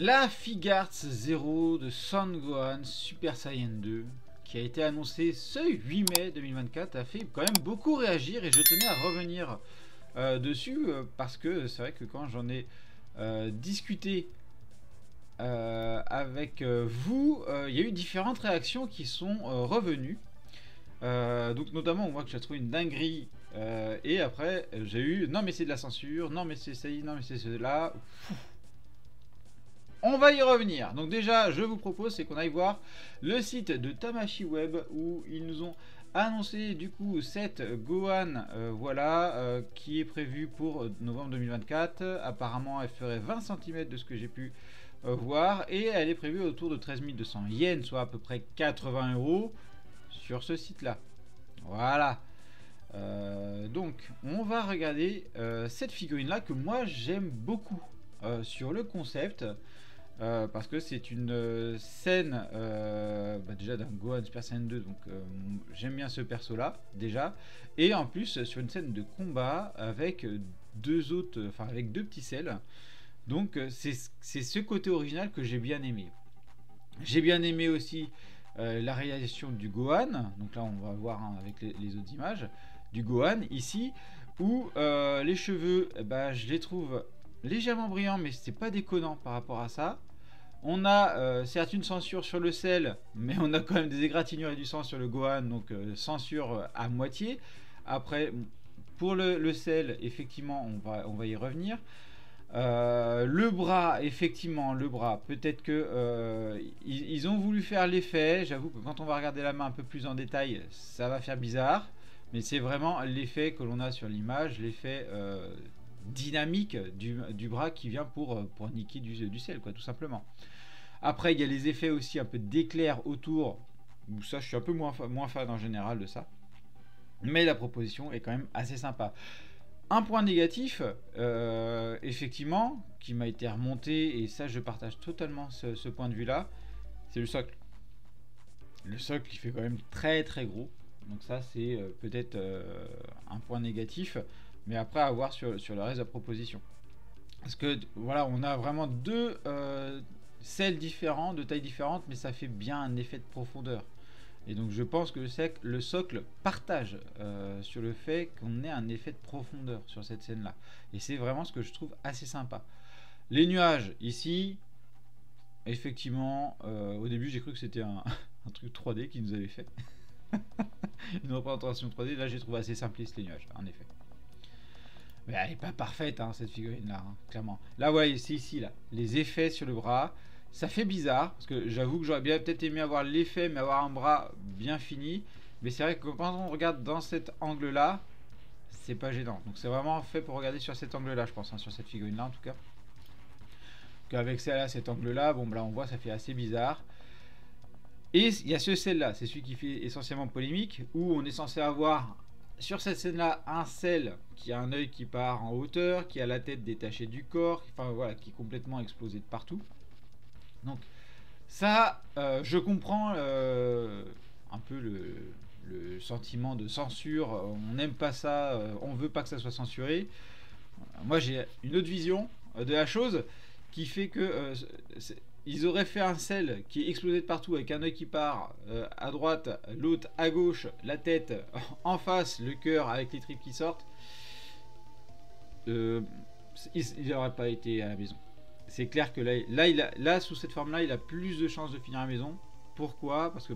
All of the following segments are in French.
La Figuarts 0 de Son Gohan Super Saiyan 2, qui a été annoncé ce 8 mai 2024, a fait quand même beaucoup réagir et je tenais à revenir dessus parce que c'est vrai que quand j'en ai discuté avec vous, il y a eu différentes réactions qui sont revenues. Donc notamment on voit que j'ai trouvé une dinguerie et après j'ai eu non mais c'est de la censure, non mais c'est ça, non mais c'est cela. On va y revenir. Donc déjà, je vous propose, c'est qu'on aille voir le site de Tamashii Web où ils nous ont annoncé du coup cette Gohan, voilà, qui est prévue pour novembre 2024. Apparemment, elle ferait 20 cm de ce que j'ai pu voir et elle est prévue autour de 13 200 yens, soit à peu près 80 € sur ce site-là. Voilà. Donc, on va regarder cette figurine-là que moi j'aime beaucoup sur le concept. Parce que c'est une scène déjà d'un Gohan Super Saiyan 2, donc j'aime bien ce perso là déjà, et en plus sur une scène de combat avec deux autres, enfin avec deux petits Cell, donc c'est ce côté original que j'ai bien aimé. J'ai bien aimé aussi la réalisation du Gohan, donc là on va voir avec les autres images du Gohan ici, où les cheveux, je les trouve légèrement brillants, mais c'est pas déconnant par rapport à ça. On a certes une censure sur le Cell, mais on a quand même des égratignures et du sang sur le Gohan, donc censure à moitié. Après, pour le Cell, effectivement, on va y revenir. Le bras, effectivement, le bras, peut-être que ils ont voulu faire l'effet. J'avoue que quand on va regarder la main un peu plus en détail, ça va faire bizarre. Mais c'est vraiment l'effet que l'on a sur l'image, l'effet dynamique du bras qui vient pour niquer du Cell, quoi, tout simplement. Après, il y a les effets aussi un peu d'éclair autour, où ça, je suis un peu moins fan en général de ça. Mais la proposition est quand même assez sympa. Un point négatif, effectivement, qui m'a été remonté, et ça, je partage totalement ce point de vue-là, c'est le socle. Le socle, il fait quand même très très gros. Donc ça, c'est peut-être un point négatif. Mais après, à voir sur le reste de la proposition. Parce que voilà, on a vraiment deux Cells différents, de tailles différentes, mais ça fait bien un effet de profondeur. Et donc je pense que le socle partage sur le fait qu'on ait un effet de profondeur sur cette scène-là. Et c'est vraiment ce que je trouve assez sympa. Les nuages, ici, effectivement, au début j'ai cru que c'était un truc 3D qu'ils nous avait fait. Une représentation 3D, là j'ai trouvé assez simpliste les nuages, en effet. Mais elle n'est pas parfaite, hein, cette figurine-là, hein, clairement. Là, ouais, c'est ici, là. Les effets sur le bras, ça fait bizarre, parce que j'avoue que j'aurais bien peut-être aimé avoir l'effet, mais avoir un bras bien fini. Mais c'est vrai que quand on regarde dans cet angle-là, c'est pas gênant. Donc c'est vraiment fait pour regarder sur cet angle-là, je pense, hein, sur cette figurine-là, en tout cas. Qu'avec celle-là, cet angle-là, bon, là, on voit, ça fait assez bizarre. Et il y a ce Cell-là, c'est celui qui fait essentiellement polémique, où on est censé avoir sur cette scène-là un Cell qui a un œil qui part en hauteur, qui a la tête détachée du corps, enfin voilà, qui est complètement explosé de partout. Donc ça, je comprends un peu le sentiment de censure. On n'aime pas ça, on veut pas que ça soit censuré. Moi, j'ai une autre vision de la chose qui fait que ils auraient fait un Cell qui est explosé de partout avec un œil qui part à droite, l'autre à gauche, la tête en face, le cœur avec les tripes qui sortent. Il n'aurait pas été à la maison. C'est clair que là, sous cette forme-là, il a plus de chances de finir à la maison. Pourquoi? Parce que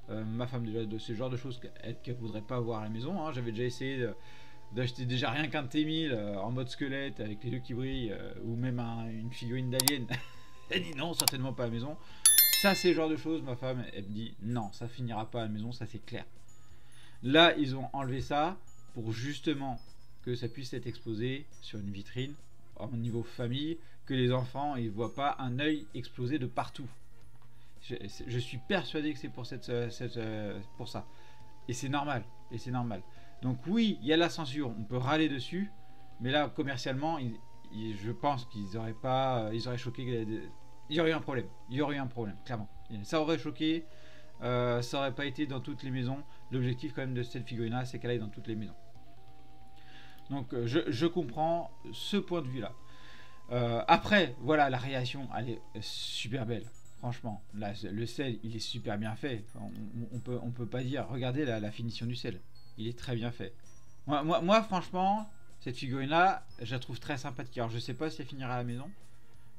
ma femme, déjà, de ce genre de choses qu'elle voudrait pas voir à la maison. Hein. J'avais déjà essayé d'acheter déjà rien qu'un T1000 en mode squelette avec les yeux qui brillent, ou même une figurine d'alien. Elle dit non, certainement pas à la maison. Ça, c'est le genre de choses, ma femme, elle me dit non, ça finira pas à la maison, ça c'est clair. Là, ils ont enlevé ça pour justement que ça puisse être exposé sur une vitrine au niveau famille, que les enfants ils voient pas un œil exploser de partout. Je suis persuadé que c'est pour pour ça. Et c'est normal. Et c'est normal. Donc oui, il y a la censure, on peut râler dessus, mais là commercialement, je pense qu'ils auraient pas, ils auraient choqué. Il y aurait eu un problème. Il y aurait eu un problème, clairement. Ça aurait choqué. Ça aurait pas été dans toutes les maisons. L'objectif quand même de cette figurine-là, c'est qu'elle aille dans toutes les maisons. Donc je comprends ce point de vue-là. Après, voilà, la réaction, elle est super belle. Franchement, là, le sel, il est super bien fait. Enfin, on peut pas dire. Regardez la finition du sel. Il est très bien fait. Moi, franchement, cette figurine-là, je la trouve très sympathique. Alors, je sais pas si elle finira à la maison,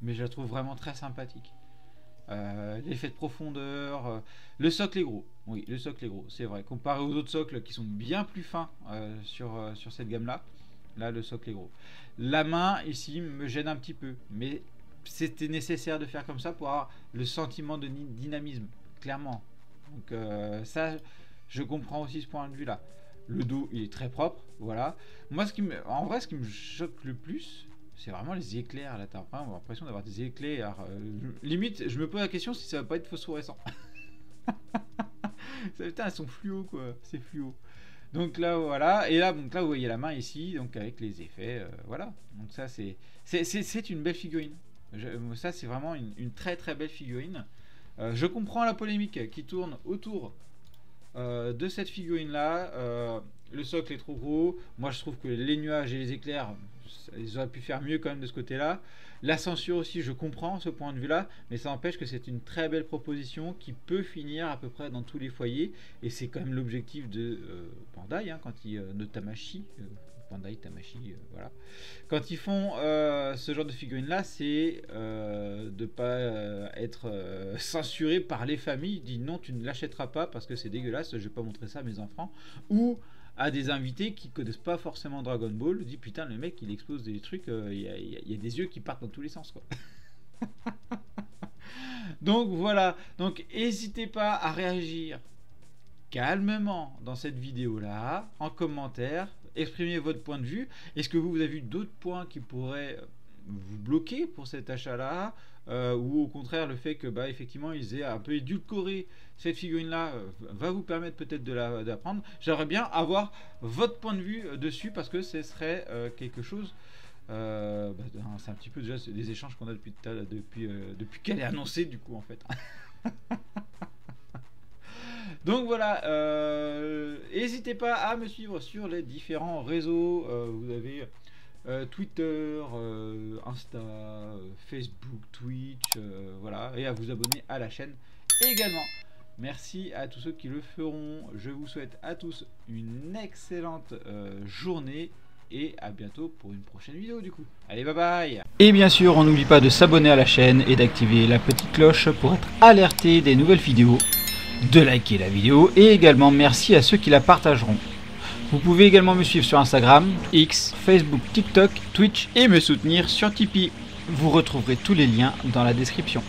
mais je la trouve vraiment très sympathique. L'effet de profondeur, le socle est gros. Oui, le socle est gros, c'est vrai. Comparé aux autres socles qui sont bien plus fins sur cette gamme-là, là, le socle est gros. La main, ici, me gêne un petit peu, mais c'était nécessaire de faire comme ça pour avoir le sentiment de dynamisme, clairement. Donc ça, je comprends aussi ce point de vue-là. Le dos, il est très propre, voilà. Moi, en vrai, ce qui me choque le plus, c'est vraiment les éclairs. Là, t'as vraiment l'impression d'avoir des éclairs. Limite, je me pose la question si ça va pas être phosphorescent. Putain, elles sont fluo, quoi. C'est fluo. Donc là, voilà. Et là, donc là, vous voyez la main ici, donc avec les effets, voilà. Donc ça, c'est une belle figurine. Ça, c'est vraiment une très très belle figurine. Je comprends la polémique qui tourne autour de cette figurine là. Le socle est trop gros. Moi, je trouve que les nuages et les éclairs, ils auraient pu faire mieux quand même de ce côté là. La censure aussi, je comprends ce point de vue là, mais ça n'empêche que c'est une très belle proposition qui peut finir à peu près dans tous les foyers, et c'est quand même l'objectif de Bandai, hein, quand ils, de Tamashii, Bandai, Tamashii, voilà. Quand ils font ce genre de figurine là, c'est de pas être censuré par les familles. Dit non, tu ne l'achèteras pas parce que c'est dégueulasse, je vais pas montrer ça à mes enfants, ou à des invités qui connaissent pas forcément Dragon Ball. Dit putain, le mec il explose des trucs, il y a des yeux qui partent dans tous les sens, quoi. Donc voilà, donc n'hésitez pas à réagir calmement dans cette vidéo là, en commentaire, exprimez votre point de vue. Est-ce que vous avez vu d'autres points qui pourraient vous bloquer pour cet achat là, ou au contraire le fait que bah effectivement ils aient un peu édulcoré cette figurine là va vous permettre peut-être de la prendre. J'aimerais bien avoir votre point de vue dessus, parce que ce serait quelque chose, c'est un petit peu déjà des échanges qu'on a depuis qu'elle est annoncée du coup en fait. Donc voilà, n'hésitez pas à me suivre sur les différents réseaux. Vous avez Twitter, Insta, Facebook, Twitch, voilà, et à vous abonner à la chaîne également. Merci à tous ceux qui le feront. Je vous souhaite à tous une excellente journée, et à bientôt pour une prochaine vidéo du coup. Allez, bye bye. Et bien sûr, on n'oublie pas de s'abonner à la chaîne et d'activer la petite cloche pour être alerté des nouvelles vidéos, de liker la vidéo, et également merci à ceux qui la partageront. Vous pouvez également me suivre sur Instagram, X, Facebook, TikTok, Twitch, et me soutenir sur Tipeee. Vous retrouverez tous les liens dans la description.